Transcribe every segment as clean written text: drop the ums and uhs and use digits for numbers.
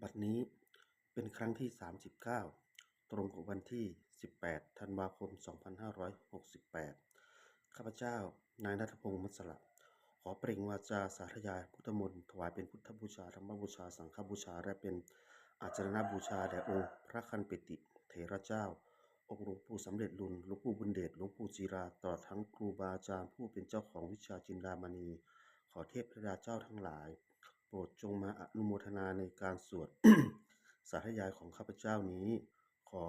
บัดนี้เป็นครั้งที่39ตรงกับวันที่18ธันวาคม2568ข้าพเจ้านายณัฐพงษ์ มัสสละขอเปล่งวาจาสาธยายพุทธมนต์ถวายเป็นพุทธบูชาธรรมบูชาสังฆบูชาและเป็นอาจารณบูชาแด่องค์พระคันปิติเถระเจ้าองค์หลวงปู่สำเร็จลุนหลวงปู่บุญเดชหลวงปู่จีราตลอดทั้งครูบาอาจารย์ผู้เป็นเจ้าของวิชาจินดามณีขอเทพธิดาเจ้าทั้งหลายโปรดจงมาอนุโมทนาในการสวด สาธยายของข้าพเจ้านี้ขอ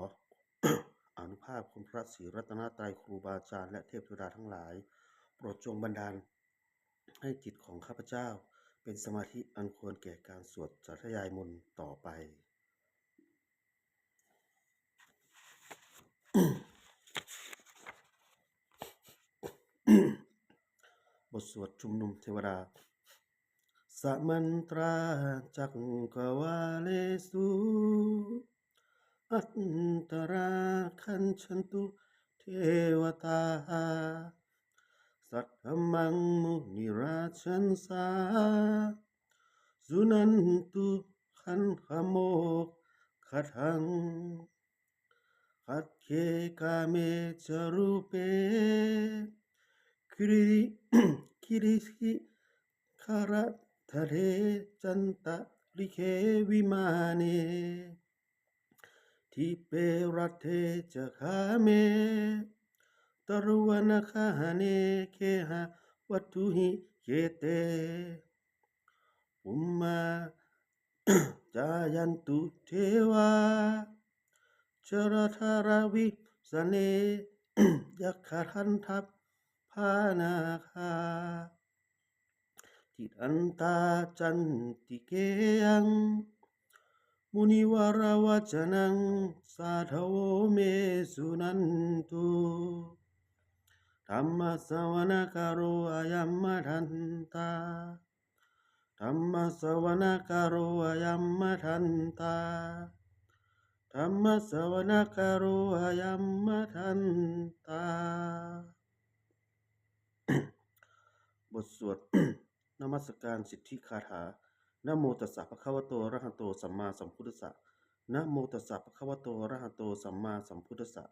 อานุภาพคุณพระศรีรัตนตรัยครูบาอาจารย์และเทพธิดาทั้งหลายโปรดจงบันดาลให้จิตของข้าพเจ้าเป็นสมาธิอันควรแก่การสวดสาธยายมนต์ต่อไป บทสวดชุมนุมเทวดาสัมมันตราจักกวาเลสุอัตตราคัญชันตุเทวตาสัทธมังมุนิราชันสาสุนันตุขันขโมกขัทังขัดเคกาเมจรูเปคิริสิคารัตทะเทจันตะริเควิมาเนทิเปรัตเทจะคาเมตรุวนคาเนเคหะวัตถุหิเกเตปุมมาจายันตุเทวาชรธาราวิสเนยักขทันทัพพานาคาทิอันตาจันติเกยังมุนิวาราวจนังสาธโวเมสุนันตุธรรมสวนคารุอายัมมทันตาธรรมสวนคารุอายัมมทันตาธรรมสวนคารุอายัมมทันตา บทสวด นมัสการสิทธิคาถานะโมตัสสะภะคะวะโตอะระหะโตสัมมาสัมพุทธัสสะนะโมตัสสะภะคะวะโตอะระหะโตสัมมาสัมพุทธัสสะ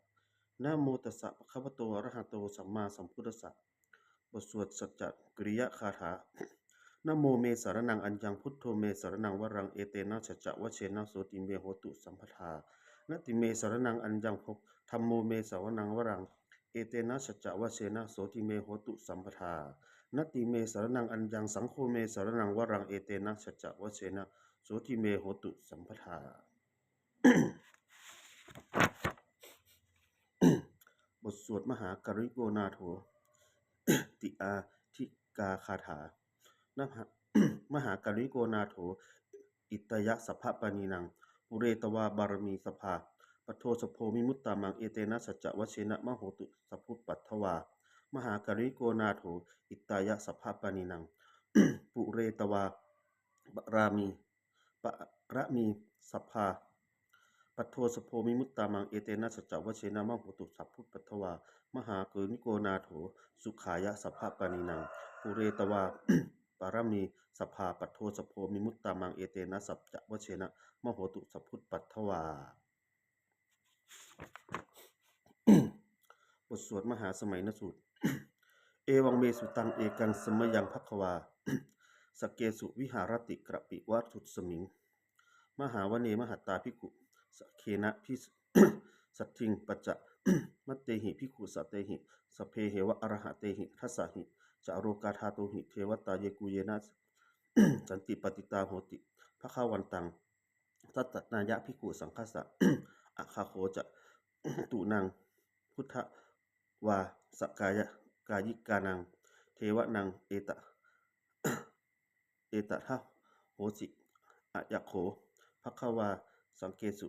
นะโมตัสสะภะคะวะโตอะระหะโตสัมมาสัมพุทธัสสะบทสวดสัจจกริยคาถานะโมเมสารนังอัญญังพุทโธเมสารนังวรังเอเตนะสัจจวเชนะโสติเมโหตุสัมปทานะติเมสารนังอัญญังภธัมโมเมสารนังวรังเอเตนะสัจจวเชนะโสติเมโหตุสัมปทานัตติเมสารนังอัญญังสังโฆเมสารนังวรังเอเตนะสัจจวเชนะโสติเมโหตุสัมปทา บทสวดมหากริโกนาโถ ติอาทิกาคาถามหากริโกนาโถอิตยะสัพพปานีนังปุเรตวาบารมีสภาปโทสโพมิมุตตามังเอเตนะสัจจวเชนะมโหตุสัพพุปัทถวามหากริโกนาโถอิตยะสัพพปานีนัง ปุเรตวาบารามีปะระมีสภาปัทโทสโพมิมุตตามังเอเตนะสัจจวเชนะมโหตุสัพพุปัทถวามหากริโกนาโถสุขายะสัพพปานีนังปุเรตวา ปารมีสภาปัทโทสโพมิมุตตามังเอเตนะสัจจวเชนะมโหตุสัพพุปัทถวา บทสวดมหาสมัยนสูตร เอวังเมสุตังเอกังสมยังภัควา สเกสุวิหารติกระปิวัตุสมิง มหาวเนมหัตตาภิกขุสเคนะพิ สัตทิงปัจจะ มัตเตหิภิกขุสัตเตหิสเพเหวะอรหะเตหิทัสสะหิจาโรกาธาโตหิเทวตาเยกุเยนะ สันติปฏิตาโหติภควันตังทัตตนายะภิกขุสังฆสะ อะคาโคจะ ตุนังพุทธวาสกายะกายิกานังเทวะนังเอตะ เอตทะโหสิอะยะโขภควาสังเกสุ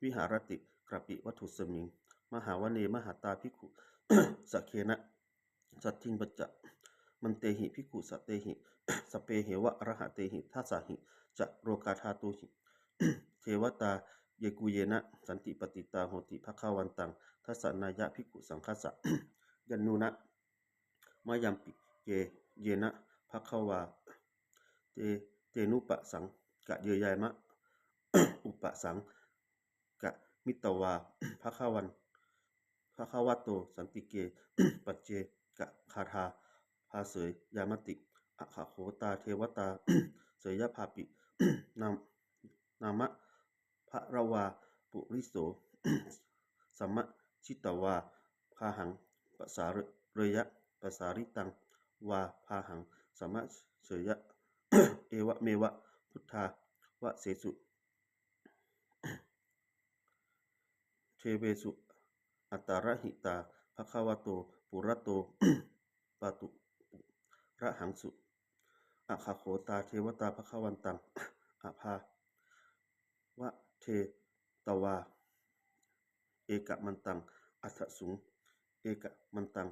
วิหารติกระปิวัตถุสมิงมหาวเนมหาตาภิกขุ สเคนะสัตทิงปัจจะมันเตหิภิกขุสัตเตหิ สเปเหวะอรหะเตหิทัสสะหิจะโรกาธาตุหิ เทวตาเยกุเยนะสันติปฏิตาโหติภควันตังทัสสนายะภิกขุสังฆสะ ยันนุนะมายัมปิเยนะภควา เตนุปะสังกะเยยายมะ อุปสังกะมิตวาภะคะวันภะคะวะโตสันติเก ปัจเจกะคาถาภาเสยยามติอะคะโขตาเทวตา เสยยภาปิ นามนามะภะระวาปุริโส สัมมะชิตวาพาหังปสาเรยะปสาริตังวาพาหังสัมมะเสยยะ เอวะเมวะพุทธาวะเสสุเทเวสุอัตตารหิตาภควโตปุระโต ปาตุระหังสุอะคะโขตาเทวตาภควันตัง อะภาวะเทตวาเอกมันตังอัฏสุงเอกมันตัง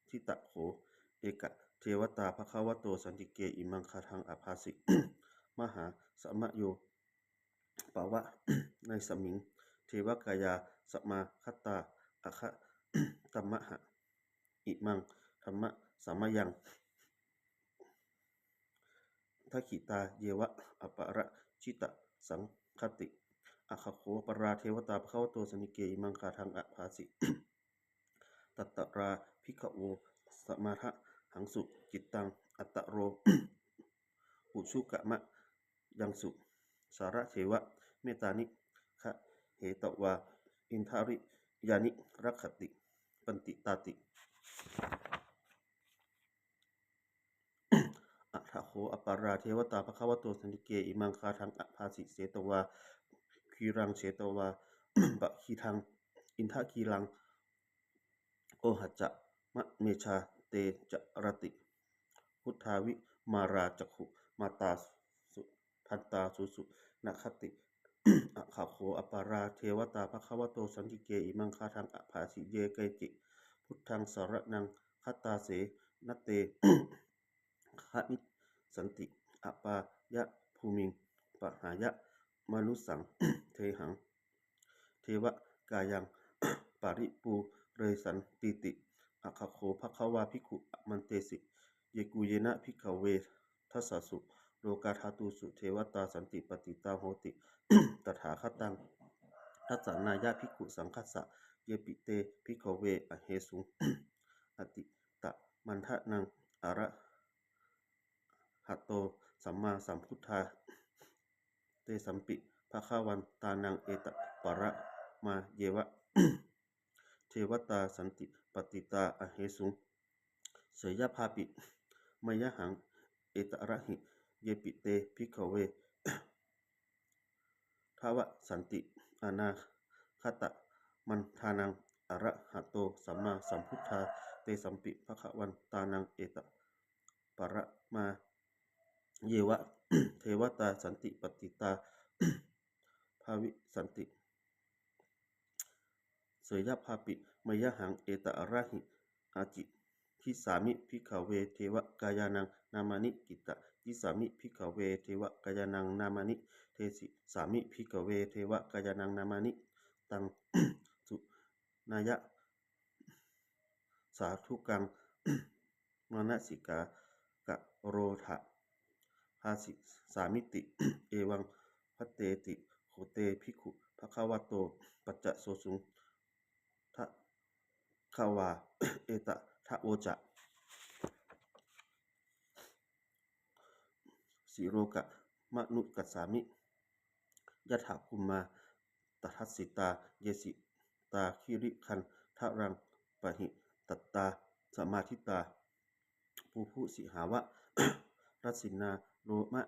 ทิตะโขเอกเทวตาภควโตสันติเกอิมังคาทังอภาสิ มหาสัมมโยปาวะ ในสมิงเทวกายาสมาคตาอะคะ ตัมมะหะอิมังธรรมะสามยังทักขิตาเยวะอปะระชิตะสังคติอะคะโขปราเทวตาภควโตสันติเกอิมังคาทังอภาสิ ตัตตราภิกขโวสมาทะหังสุจิตตังอัตตโร อุชุกะมะยังสุสาระเทวะเมตานิคะเหตวาอินทาริยานิรักขติปันติตาติ อะทะโขอปาราเทวตาภควโตสันติเกอิมังคาทังอภาสิเสตวาคีรังเสตวา บะคีทังอินทะคีรังโอหัจจะมะเมชาเตจะรติพุทธาวิมาราจักขุมาตาสุทันตาสุสุนะคติ อะคะโขอปาราเทวตาภควโตสันติเกอิมังคาทังอภาสิเยเกจิพุทธังสารนังคัตตาเสนเต คะมิสันติอปายะภูมิงปหายะมนุสัง เทหังเทวกายัง ปาริปูเรสันติติอะคะโขภควาภิกขุมันเตสิเยกุเยนะภิกขเวทัสสสุโลกาธาตุสุเทวตาสันติปฏิตาโหติ ตถาคตังทัสสนายะภิกขุสังคัสสะเยปิเตภิกขเวอเหสุง อติตะมันทะนังอะระหะโตสัมมาสัมพุทธาเตสัมปิภะคะวันตานังเอตปะระมาเยวะ เทวตาสันติปฏิตาอเหสุงเสยยภาปิมยหังเอตระหิเยปิเตภิกขเว ทาวะสันติอนาคตะมันทานังอะระหะโตสัมมาสัมพุทธาเตสัมปิภะคะวันตานังเอตปะระมาเยวะ เทวตาสันติปฏิตา ภาวิสันติเสยยภาปิมยหังเอตอะระหิอาจิทิสามิภิกขเวเทวกายานังนามานิกิตะทิสามิภิกขเวเทวกายานังนามานิเทสิสามิภิกขเวเทวกายานังนามานิตัง สุนายะสาธุกัง มนสิกากะโรทะภาสิสามิติ เอวังพัตเตติโขเตภิกขุภควโตปัจจโสสุงทะขวา เอตทะโวจะสิโรกะมะนุกัสสามิยะถาคุมมาตทัสสิตาเยสิตาคิริคันทะรังปะหิตัตตาสมาธิตาปูพุสิหาวะ รัสสินาโรมะ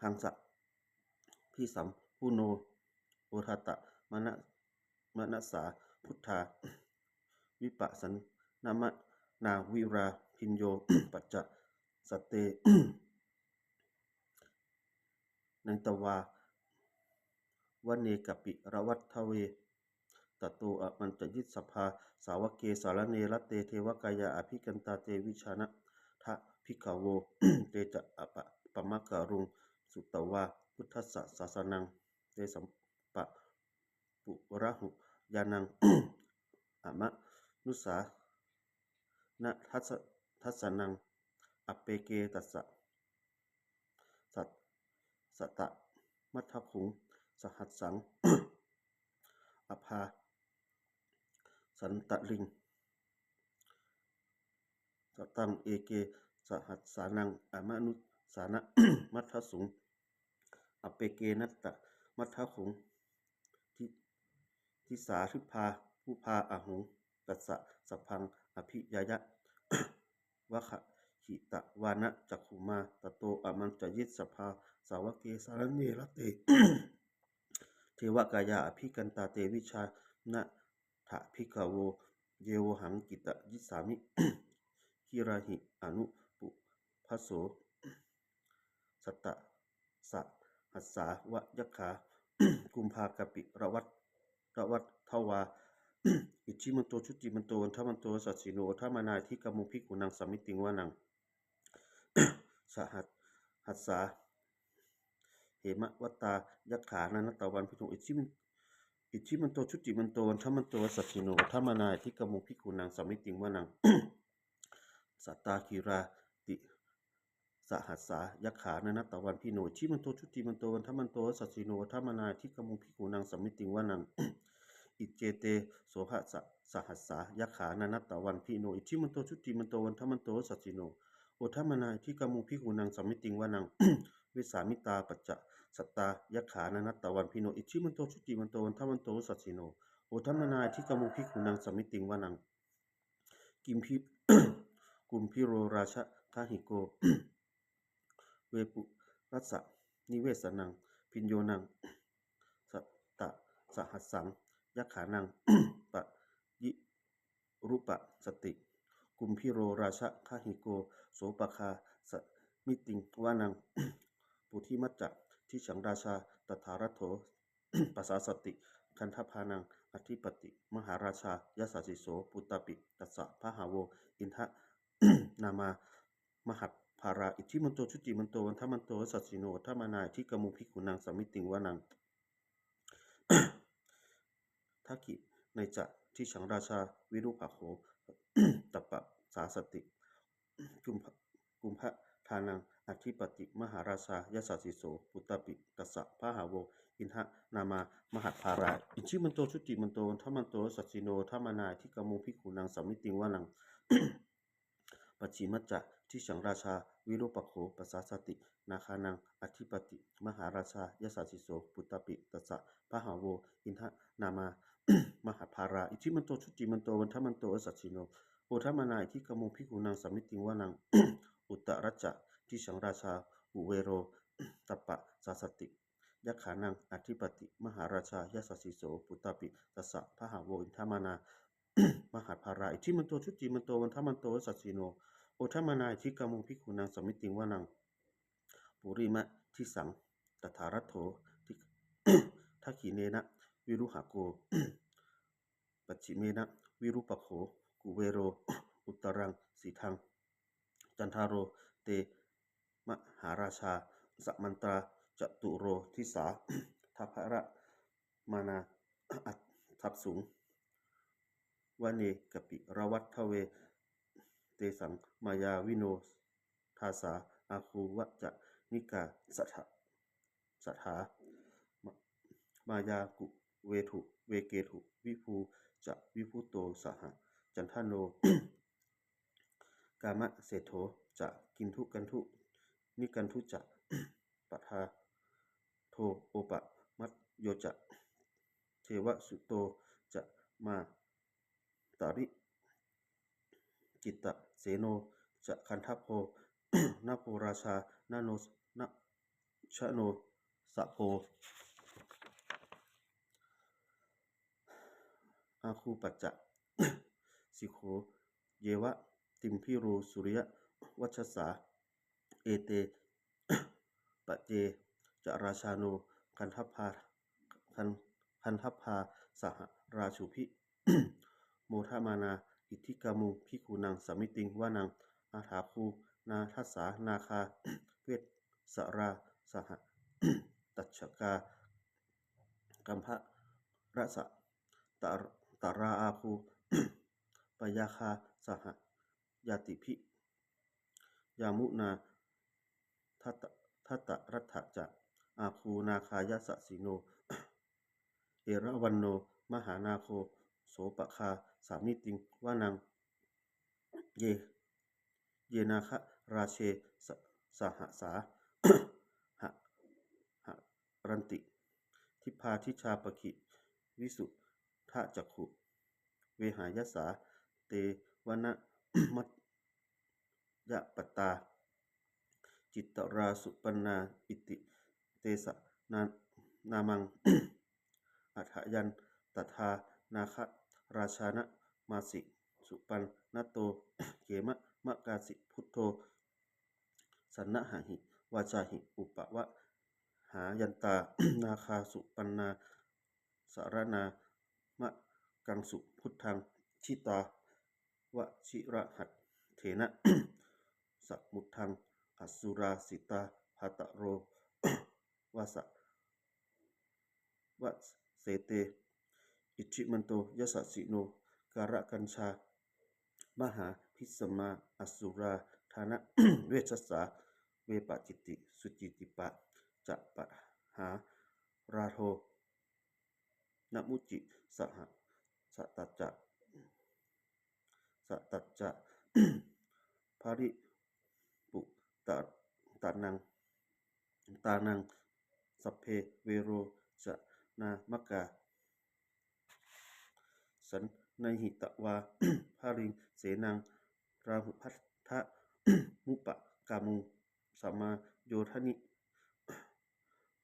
หังสะพิสัมพุโนโอทาตะมณสาพุทธา วิปัสสันนามะนาวิราพิญโย ปัจจะสตเต นันตวาวเนกปิระวัตทเวตโตอะมันตยิสสภาสาวกเกสารเนรเตเทวกายาอภิกันตาเตวิชานะทะภิกขโว เตจะอะปะมะการุงสุตวาพุทธัสสะสาสนังเตสัมปะปุระหุยานัง อะมะนุสานะทัส ทัสสนังอเปเกตัสสะสัตสตะมัทธคุงสหัสสัง อภาสันตลิงสตังเอเกสหัสสานังอมนุสานะ มัทธสุงอเปเกนัตตะมัทธคุงทิสาทิพาผู้พาอาหุงตัสสะสัพพังอภิยายะ วะขะหิตะวานะจักขุมาตโตอมันจยิสสภาสาวเกสารเนรเต เทวกายาอภิกันตาเตวิชานะถะพิกโวเยวหังกิตะยิสามิ คิราหิอนุปุพโสสัตตะสะหัสสาวะยักขา กุมภากปิระวัตทวา อิชิมันโตชุติมันโตวันทมันโตสัสสิโนทามานาทิกามุภิกขุนังสมมิติงวานัง สหัสสาเหมะวัตตายักขานันตวันพิโนอิชิมันโตชุติมันโตวันทมันโตสัสสิโนทามานาทิกามุภิกขุนังสมมิติงวานัง สัตตาคีราติสหัสสายักขานันตวันพิโนอิชิมันโตชุติมันโตวันทมันโตสัสสิโนทามานาทิกามุภิกขุนังสมมิติงวานัง อิเจเตโสภะสหัสสายักขานันตวันพิโนอิชิมันโตชุติมันโตวันทมันโตสัสสิโนโอทัมมนาทิกามุภิกขุนังสมมิติงวานัง วิสามิตาปัจจะสัตตายักขานันตวันพิโนอิชิมันโตชุติมันโตวันทมันโตสัสสิโนโอทัมมนาทิกามุภิกขุนังสมมิติงวานังกิมพิ กุมพิโรราชคาหิโก เวปุรัสสะนิเวสนังพิญโยนังสัตตะสหัสสังยักขานัง ปะยิรุปะสติกุมพิโรราชคาหิโกโสปคาสมิติงวานัง ปุถิมัจจะทิฉังราชาตถารัตโถ ปัสสาสติคันธพานังอธิปติมหาราชายสัสสิโสปุตตปิตัสสะพหาโวอินทะ นามามหัตภาราอิทธิมันโตชุติมันโตวันทมันโตสัสสิโนทัมนาทิกามุภิกขุนังสมมิติงวานัง ทักขิในจะที่ฉังราชาวิรุปโข ตัปปะสาสติกุมภะทานังอธิปติมหาราชายสัสสิโสปุตตปิตัสสะพหาโวอินทะนามามหัตภาราอิชิมันโตชุติมันโตวันทมันโตสัสสิโนทัมนาทิกามุภิกขุนังสมมิติงวานัง ปัจฉิมัจจะที่ฉังราชาวิโรปโขปัสสาสตินาคานังอธิปติมหาราชายสัสสิโสปุตตปิตัสสะพหาโวอินทะนามา มหาภาราอิทิมันโตชุติมันโตวันทมันโตสัสสิโนโอทัมมนาอิทิกามุภิกขุนังสมมิติงวานัง อุตตรัจจะที่ฉังราชาอุเวโร ตัปปะสาสติยักขานังอธิปติมหาราชายสัสสิโสปุตตปิตัสสะพหาโวอินทมานา มหาภาราอิทิมันโตชุติมันโตวันทมันโตสัสสิโนโอทัมมนาอิทิกามุภิกขุนังสมมิติงวานังปุริมะทิสังตถารัตโถทิ ทักขิเนนะวิรุหะโก ปัจฉิเมนะวิรุปโขกุเวโร อุตรังสีทังจันทาโรเตมหาราชาสัมมันตราจตุโรทิสา ทัพพระมานา อัตทับสูงวเนกปิระวัตทเวเตสังมายาวิโนทาสาอาคูวะจะนิกาสัทธามายากุเวถุเวเกถุวิภูจะวิภูโตสหจันทโน กามะเศโธจะกินทุกันทุนิกันทุจะ ปทาโทโอปะมัตโยจะเทวสุโตจะมาตาริกิตะเสโนจะคันทัพโพ นาโพราชานาโนนะชะโนสะโพอาคูปัจจะ สิโขเยวะติมพิรูสุริยวัชสาเอเต ปะเจจะราชาโนคันทัพพาสหราชุพิ โมทมานาอิทธิกามุภิกขุนังสมมิติงวานังอาถาคูนาทัสสานาคา เวสสราสห ตัชกากัมภะระสะตาราอาคู ปยาคาสหยาติพิ ยามุนาทัตทัตตรัตถะจะอาคูนาคายสสิโน เอราวันโนมหานาโคโสปคาสามิติงวานังเยเยนาคะราเชสสหสา หะหะรันติทิพาทิชาปกิวิสุทะจักขุเวหายสาเตวนะ มัตยะปตตาจิตตราสุปนนาอิติเตสะนานามัง อัฏฐยันตถานาคะราชานะมาสิสุปันนโต เขมะมะกาสิพุทโธสันนะหะหิวาจาหิอุปวะหายันตา นาคาสุปันนาสารนามะกังสุพุทธังชิตาวะชิระหัตเถนะ สัมมุทังอสุราสิตาภาตโร วาสะวะเสเตอิจิมันโตยสสสิโนการะกัญชามหาพิสมาอสุราธานะ เวชสาเวปจิตติสุจิติปะจะปะหาราโทนมุจิสหสตัจจะสตัจจะ ภริปุตตานังตานังสัพเพเวโรจะนามกาสันนหิตวา ภาริงเสนังราหุพัทธะ มุปะกามุงสัมมาโยธนิ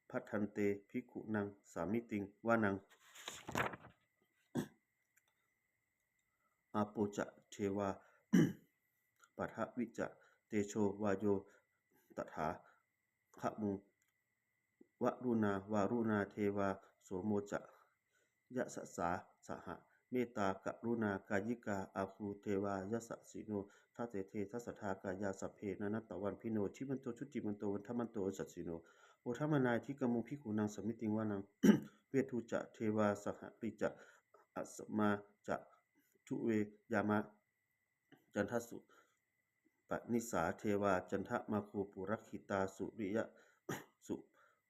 พัทธันเตภิกขุนังสามิติงวานังอาโปจะเทวา ปัทวิจะเตโชวาโยตถาขะมุงวรุณาวารุณาเทวาโสโมจะยะสสาสหะเมตตากรุณากายิกาอาคูเทวายะสสสิโนทัสเตเททัสสทากายาสัพเพนันตวันพิโนชิมันโตชุติมันโตวันธมันโตสัสสิโนโอธรรมนายที่กมุภิกขุนังสมิติงวานัง เวทุจะเทวาสหปิจะอัสมาจะทุเวยามะจันทสุปนิสาเทวาจันทมาคูปุรักขิตาสุริยะ สุ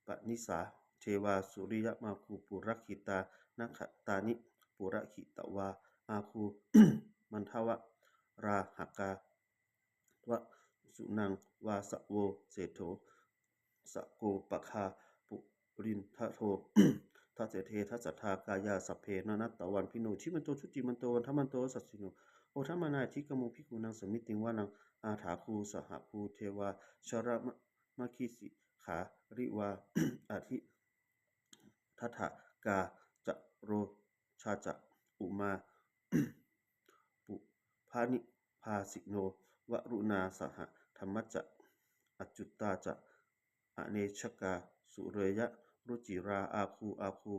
ปนิสาเทวาสุริยมาคูปุรักขิตานัขตานิปุรักขิตวาอาคู มันทวะราหกาวะสุนังวาสโวเศโธสโกปะคาปุรินทโท ทัสเสเททัสสทากายาสัพเพนันตวันพิโนชิมันโตชุติมันโตวันธมันโตสัสสิโนโอธรรมนายทิกมุภิกขุนังสมิติงวานังอาถาคูสหคูเทวาชระมะคิสิขาริวา อาทิทัทกาจะโรชาจะอุมา ปุพานิพาสิโนวรุณาสหธรรมจะอจจุตาจะอเนชกาสุเรยะรุจิราอาคูอาคู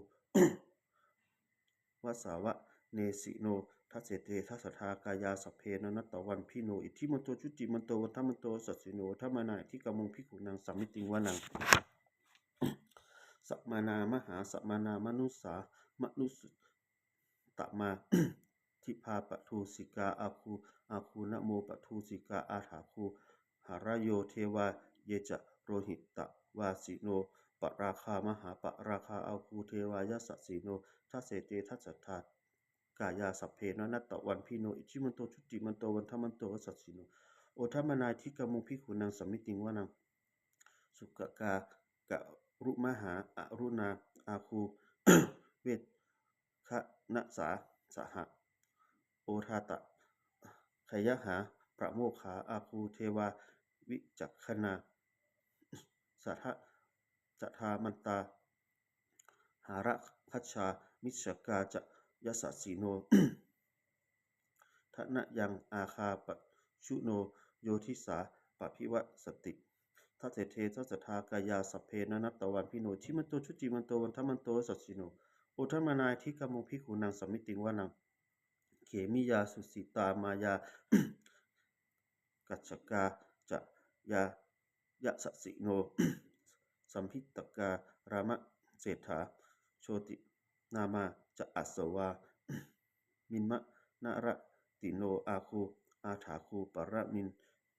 วสาวะเนสิโนทัสเสเตทัสสทากายาสัพเพนันตวันพิโนอิทิมันโตชุติมันโตวันธมันโตสัสสิโนธรรมนายที่กมุงภิกขุนังสัมมิติงวานัง สัมมานามหาสัมมานามนุสามนุสตมา ทิพาปทูสิกาอาคูอาคูนะโมปทูสิกาอาถาคูหารโยเทวาเยจะโรหิตะวาสิโนปราคามหาปราคาอาคูเทวายสัสสิโนทัสเสเตทัสสทากายาสัพเพนันตวันพิโนอิจิมันโตชุติมันโตวันธมันโตสัสสิโนโอธรรมนายที่กมุงภิกขุนังสัมมิติงวานังสุกกากะรุมหาอรุณาอาคู เวทคะนะสาสหะโอทาตะขยหาประโมขาอาคูเทวาวิจักขณาสัทธะจัทามันตาหาระคัชชามิชกาจะยสสสิโน ทนะยังอาคาปชุโนโยทิสาปภิวสติทัสเสเททัสสทากายาสัพเพนันตวันพิโนชิมันโตชุติมันโตวันธมันโตสัสสิโนโอธรรมนายที่กมุงภิกขุนังสัมมิติงวานังเขมิยาสุสิตามายา กัจจกาจะยายะสสิโน สัมพิตการามะเศรษฐาโชตินามาจะอัสสวา มินมะนาระติโนอาคูอาถาคูปรมิน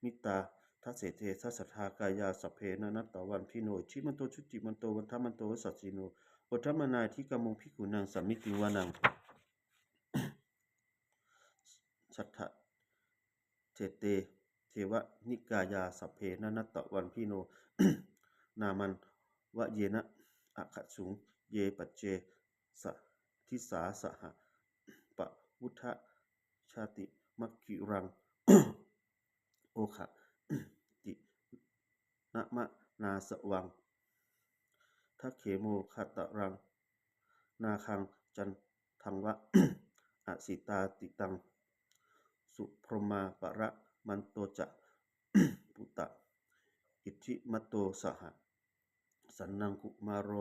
มิตาท ทัสเสเททัสสทากายาสัพเพนะนัตตวันพิโนชิมันโตชุติมันโตวันทมันโตวสัสสิโนโอทัมมนาทิกามุงภิกขุนังสัมมิติวานังสัทธะเจเตเทวนิกายาสัพเพนะนัตตวันพิโน นามันวะเยนะอะขะสุงเยปัจเจสะทิสาสหะปะวุทธชาติมัคคิรัง โอคะตินะมะนาสวังทัคเขโมคตรังนาคังจันทังวะ อสิตาติตังสุพรหมาปะระมันโตจะ ปุตตะอิทธิมัตโตสหะสันนังกุมารโร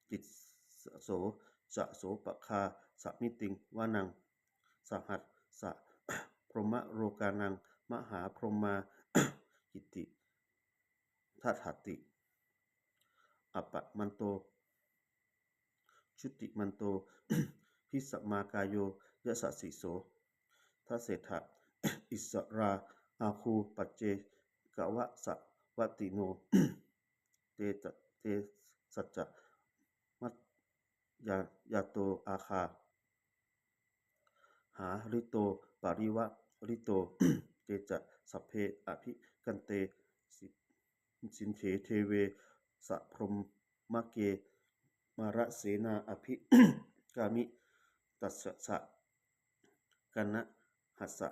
กิสโสจะโสปะคาสมิติงวานังสหัสสะ พรหมโรกานังมหาพรหมา กิติทัตถติอปะมันโตชุติมันโต พิสมากายโยยะสะสิโสทัสเสถะ อิสราอาคูปัจเจกวะสะวติโน เตจะเตสัจจะมัตยาโตอาคาหาริโตปาริวะริโต เตจะสัพเพอภิกันเตสินเถเทเวสะพรหมเกมาระเสนาอภิ กามิตัสสะกันนะหัสสะ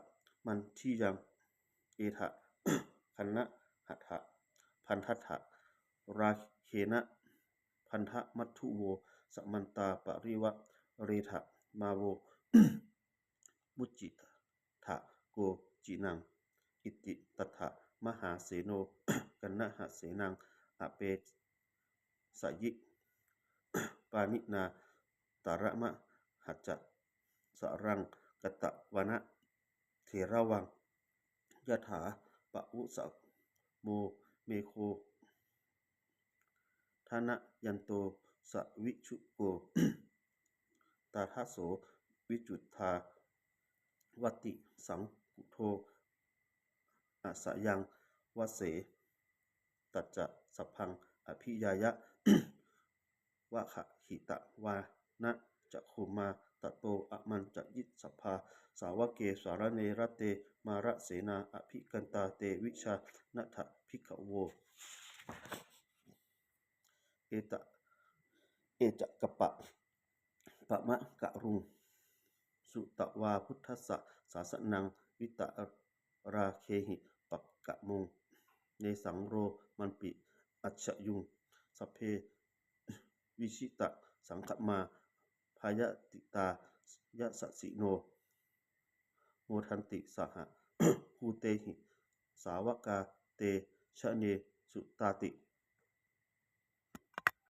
มันทิยังเอทะ คันนะหัตถะพันทัตถะราเคนะพันธมัตถุโวสมันตาปริวะเรทะมาโว มุจจิทะโกจินังอิติตัทธะมหาเสโน กันนะหะเสนังอเปสยิ ปานินาตาระมะหัจจะสรังกตะวนะเถระวังยถาปะวุสะโมเมโคทานะยันโตสวิชุโก ตาทัสโสวิจุธาวติสังกุโทอาสยังวเสตัจจะสัพพังอภิยายะ วะขะหิตะวานะจะโคมาตะโตอะมันจะยิสสัพพาสาวเกสารเนรเตมาระเสนาอภิกันตาเตวิชานัทภิกขโวเอจะกะปะปะมะกะรุงสุตวาพุทธัสสะสาสนังวิตะราเคหิปักกะมงเนสังโรมันปิอัจฉยุงสัพเพวิชิตะสังฆมาพายติตายะสะสิโนโมทันติสหะ ภูเตหิสาวกาเตชะเนสุตาติ